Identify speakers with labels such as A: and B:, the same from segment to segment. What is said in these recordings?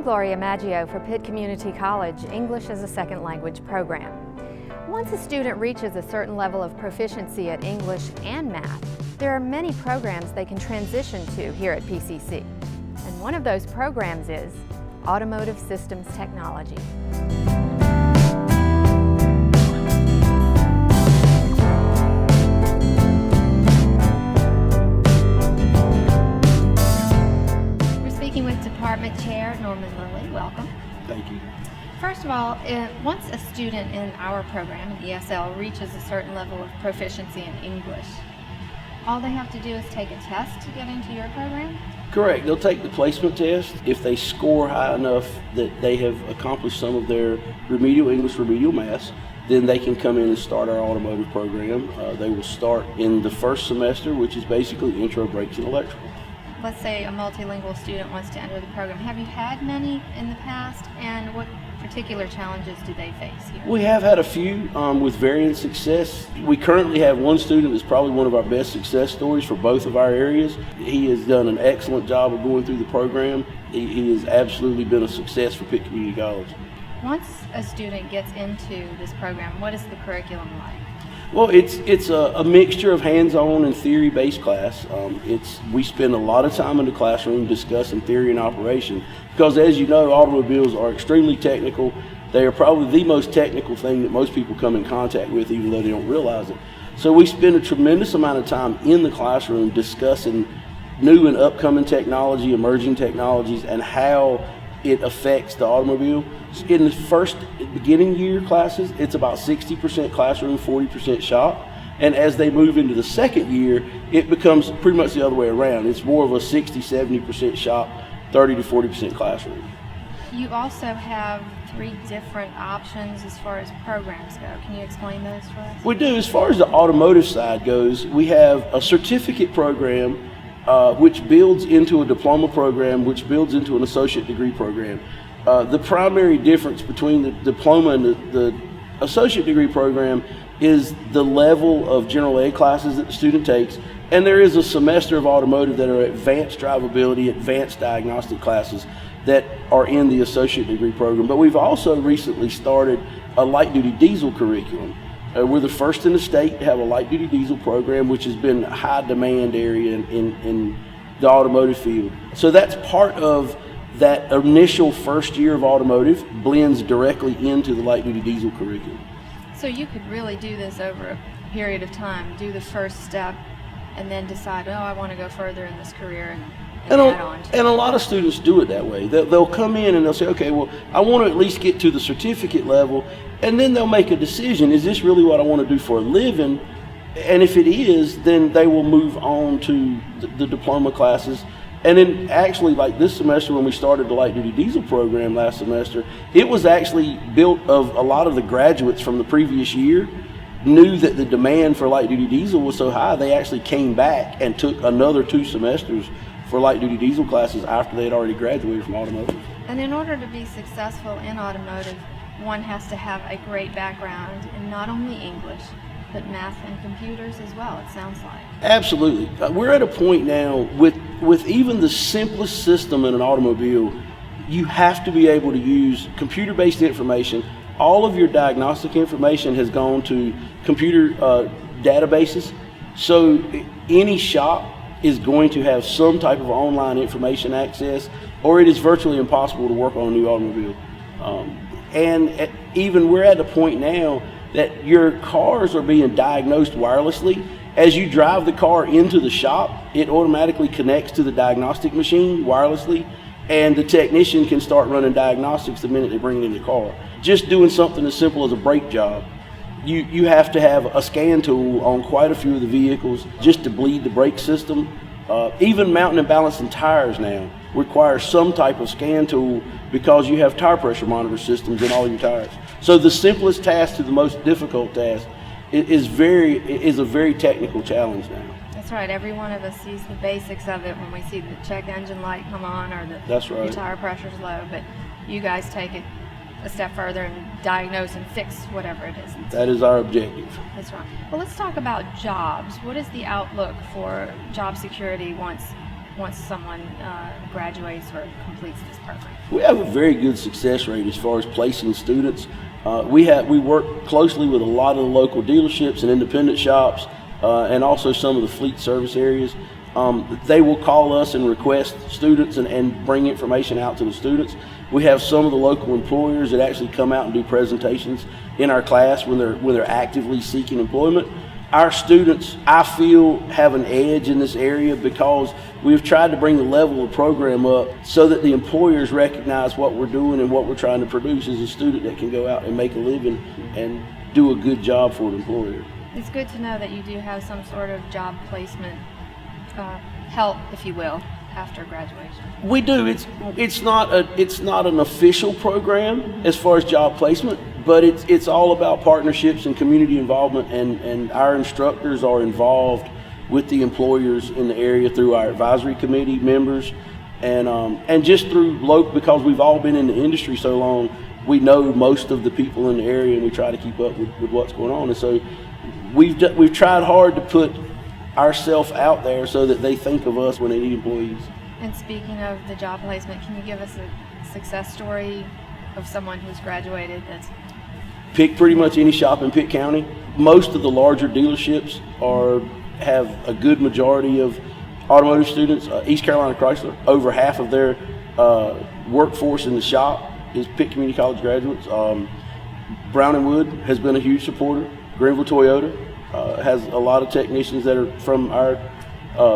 A: Gloria Maggio for Pitt Community College English as a Second Language program. Once a student reaches a certain level of proficiency at English and math, there are many programs they can transition to here at PCC. And one of those programs is Automotive Systems Technology. With Department Chair Norman Lilly. Welcome.
B: Thank you.
A: First of all, once a student in our program, in ESL, reaches a certain level of proficiency in English, all they have to do is take a test to get into your program?
B: Correct. They'll take the placement test. If they score high enough that they have accomplished some of their remedial English, remedial maths, then they can come in and start our automotive program. They will start in the first semester, which is basically intro, brakes, and electrical.
A: Let's say a multilingual student wants to enter the program. Have you had many in the past, and what particular challenges do they face here?
B: We have had a few with varying success. We currently have one student that's probably one of our best success stories for both of our areas. He has done an excellent job of going through the program. He has absolutely been a success for Pitt Community College.
A: Once a student gets into this program, what is the curriculum like?
B: Well, it's a mixture of hands-on and theory-based class. We spend a lot of time in the classroom discussing theory and operation because, as you know, automobiles are extremely technical. They are probably the most technical thing that most people come in contact with, even though they don't realize it. So we spend a tremendous amount of time in the classroom discussing new and upcoming technology, emerging technologies, and how it affects the automobile. In the first beginning year classes, it's about 60% classroom, 40% shop. And as they move into the second year, it becomes pretty much the other way around. It's more of a 60-70% shop, 30 to 40% classroom.
A: You also have 3 different options as far as programs go. Can you explain those for us?
B: We do. As far as the automotive side goes, we have a certificate program which builds into a diploma program, which builds into an associate degree program. The primary difference between the diploma and the associate degree program is the level of general ed classes that the student takes, and there is a semester of automotive that are advanced drivability, advanced diagnostic classes that are in the associate degree program. But we've also recently started a light duty diesel curriculum. We're the first in the state to have a light-duty diesel program, which has been a high-demand area in the automotive field. So that's part of that initial first year of automotive blends directly into the light-duty diesel curriculum.
A: So you could really do this over a period of time, do the first step, and then decide, oh, I want to go further in this career and add on to it.
B: And a lot of students do it that way. They'll come in and they'll say, okay, well, I want to at least get to the certificate level, and then they'll make a decision, is this really what I want to do for a living? And if it is, then they will move on to the diploma classes. And then actually, like this semester when we started the light-duty diesel program last semester, it was actually built of a lot of the graduates from the previous year knew that the demand for light-duty diesel was so high, they actually came back and took another 2 semesters for light-duty diesel classes after they had already graduated from automotive.
A: And in order to be successful in automotive, one has to have a great background in not only English, but math and computers as well, it sounds like.
B: Absolutely. We're at a point now with even the simplest system in an automobile, you have to be able to use computer-based information. All of your diagnostic information has gone to computer databases. So any shop is going to have some type of online information access, or it is virtually impossible to work on a new automobile. And even we're at the point now that your cars are being diagnosed wirelessly. As you drive the car into the shop, it automatically connects to the diagnostic machine wirelessly, and the technician can start running diagnostics the minute they bring it in the car. Just doing something as simple as a brake job. You have to have a scan tool on quite a few of the vehicles just to bleed the brake system. Even mounting and balancing tires now requires some type of scan tool because you have tire pressure monitor systems in all your tires. So the simplest task to the most difficult task is a very technical challenge now.
A: That's right. Every one of us sees the basics of it when we see the check engine light come on or your tire pressure's low, but you guys take it a step further and diagnose and fix whatever it is.
B: That is our objective.
A: That's right. Well, let's talk about jobs. What is the outlook for job security once once someone graduates or completes this program?
B: We have a very good success rate as far as placing students. We work closely with a lot of the local dealerships and independent shops, and also some of the fleet service areas. They will call us and request students and bring information out to the students. We have some of the local employers that actually come out and do presentations in our class when they're actively seeking employment. Our students, I feel, have an edge in this area because we've tried to bring the level of program up so that the employers recognize what we're doing and what we're trying to produce as a student that can go out and make a living and do a good job for the employer.
A: It's good to know that you do have some sort of job placement help, if you will, after graduation.
B: We do. It's not an official program as far as job placement, but it's all about partnerships and community involvement, and our instructors are involved with the employers in the area through our advisory committee members, and just through because we've all been in the industry so long, we know most of the people in the area, and we try to keep up with what's going on. And so we've tried hard to put ourselves out there so that they think of us when they need employees.
A: And speaking of the job placement, can you give us a success story of someone who's graduated that's...
B: Pick pretty much any shop in Pitt County. Most of the larger dealerships have a good majority of automotive students. East Carolina Chrysler, over half of their workforce in the shop is Pitt Community College graduates. Brown & Wood has been a huge supporter. Greenville Toyota has a lot of technicians that are from our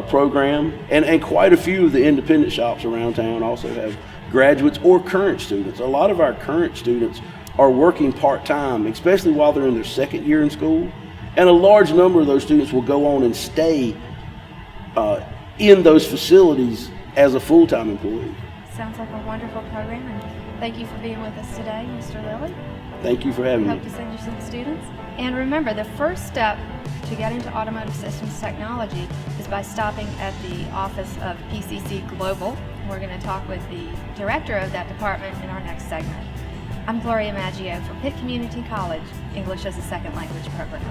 B: program, and quite a few of the independent shops around town also have graduates or current students. A lot of our current students are working part-time, especially while they're in their second year in school, and a large number of those students will go on and stay in those facilities as a full-time employee.
A: Sounds like a wonderful program, and thank you for being with us today, Mr. Lilly.
B: Thank you for having me.
A: Hope to send you some students. And remember, the first step to get into automotive systems technology is by stopping at the office of PCC Global. We're going to talk with the director of that department in our next segment. I'm Gloria Maggio for Pitt Community College, English as a Second Language program.